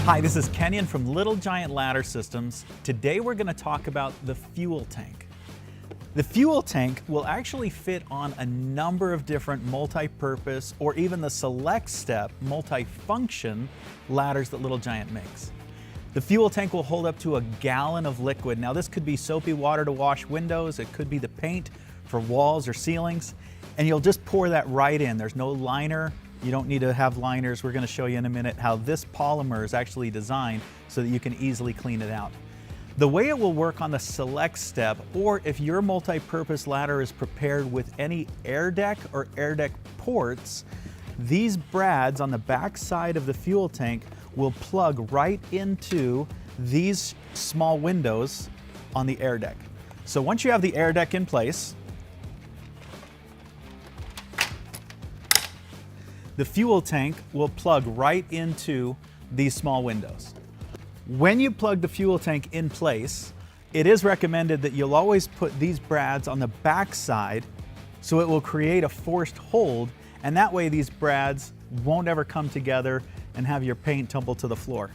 Hi, this is Kenyon from Little Giant Ladder Systems. Today we're going to talk about the fuel tank. The fuel tank will actually fit on a number of different multi-purpose or even the select step multi-function ladders that Little Giant makes. The fuel tank will hold up to 1 gallon of liquid. Now this could be soapy water to wash windows, it could be the paint for walls or ceilings, and you'll just pour that right in. There's no liner. You don't need to have liners. We're going to show you in a minute how this polymer is actually designed so that you can easily clean it out. The way it will work on the select step, or if your multi-purpose ladder is prepared with any air deck or air deck ports, these brads on the back side of the fuel tank will plug right into these small windows on the air deck. So once you have the air deck in place, the fuel tank will plug right into these small windows. When you plug the fuel tank in place, it is recommended that you'll always put these brads on the back side so it will create a forced hold, and that way these brads won't ever come together and have your paint tumble to the floor.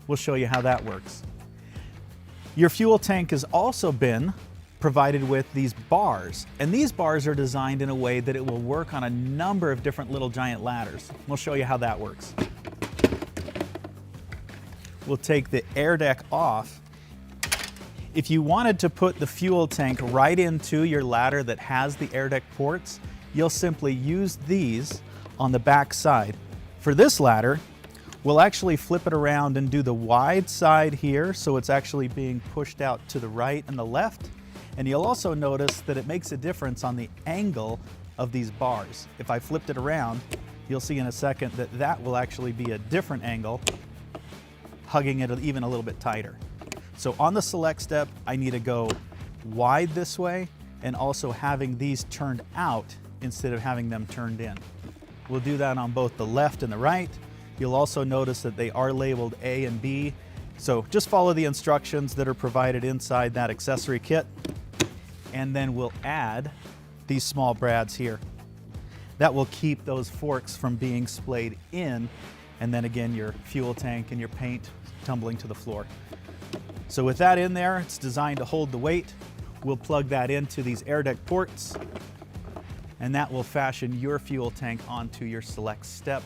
We'll show you how that works. Your fuel tank has also been provided with these bars, and these bars are designed in a way that it will work on a number of different Little Giant ladders. We'll show you how that works. We'll take the air deck off. If you wanted to put the fuel tank right into your ladder that has the air deck ports, you'll simply use these on the back side. For this ladder, we'll actually flip it around and do the wide side here so it's actually being pushed out to the right and the left. And you'll also notice that it makes a difference on the angle of these bars. If I flipped it around, you'll see in a second that that will actually be a different angle, hugging it even a little bit tighter. So on the select step, I need to go wide this way and also having these turned out instead of having them turned in. We'll do that on both the left and the right. You'll also notice that they are labeled A and B. So just follow the instructions that are provided inside that accessory kit. And then we'll add these small brads here. That will keep those forks from being splayed in, and then again your fuel tank and your paint tumbling to the floor. So with that in there, it's designed to hold the weight. We'll plug that into these air deck ports, and that will fashion your fuel tank onto your select step.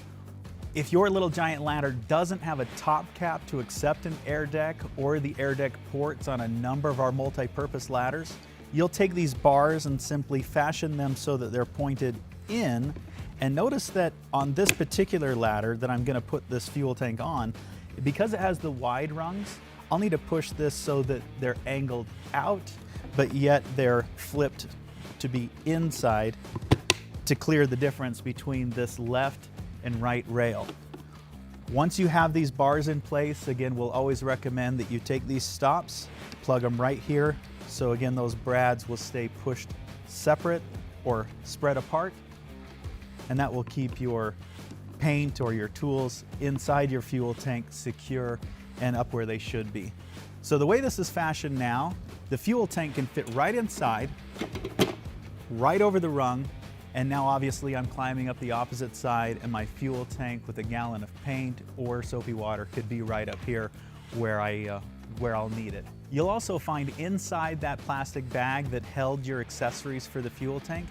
If your Little Giant ladder doesn't have a top cap to accept an air deck or the air deck ports on a number of our multi-purpose ladders, you'll take these bars and simply fashion them so that they're pointed in. And notice that on this particular ladder that I'm going to put this fuel tank on, because it has the wide rungs, I'll need to push this so that they're angled out, but yet they're flipped to be inside to clear the difference between this left and right rail. Once you have these bars in place, again, we'll always recommend that you take these stops, plug them right here. So again, those brads will stay pushed separate or spread apart, and that will keep your paint or your tools inside your fuel tank secure and up where they should be. So the way this is fashioned now, the fuel tank can fit right inside, right over the rung, and now obviously I'm climbing up the opposite side and my fuel tank with 1 gallon of paint or soapy water could be right up here where I'll need it. You'll also find inside that plastic bag that held your accessories for the fuel tank,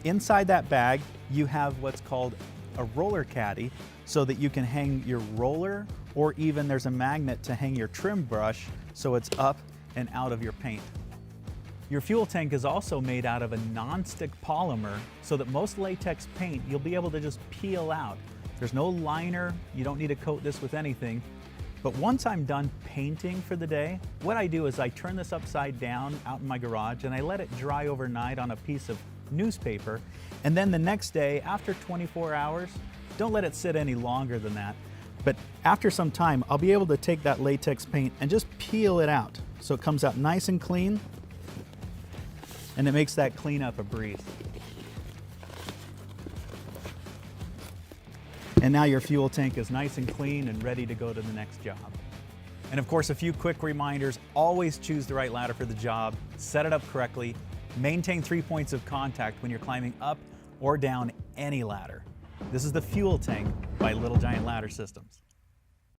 inside that bag you have what's called a roller caddy so that you can hang your roller, or even there's a magnet to hang your trim brush so it's up and out of your paint. Your fuel tank is also made out of a non-stick polymer so that most latex paint you'll be able to just peel out. There's no liner, you don't need to coat this with anything. But once I'm done painting for the day, what I do is I turn this upside down out in my garage and I let it dry overnight on a piece of newspaper. And then the next day, after 24 hours, don't let it sit any longer than that. But after some time, I'll be able to take that latex paint and just peel it out so it comes out nice and clean, and it makes that cleanup a breeze. And now your fuel tank is nice and clean and ready to go to the next job. And of course, a few quick reminders: always choose the right ladder for the job, set it up correctly, maintain 3 points of contact when you're climbing up or down any ladder. This is the fuel tank by Little Giant Ladder Systems.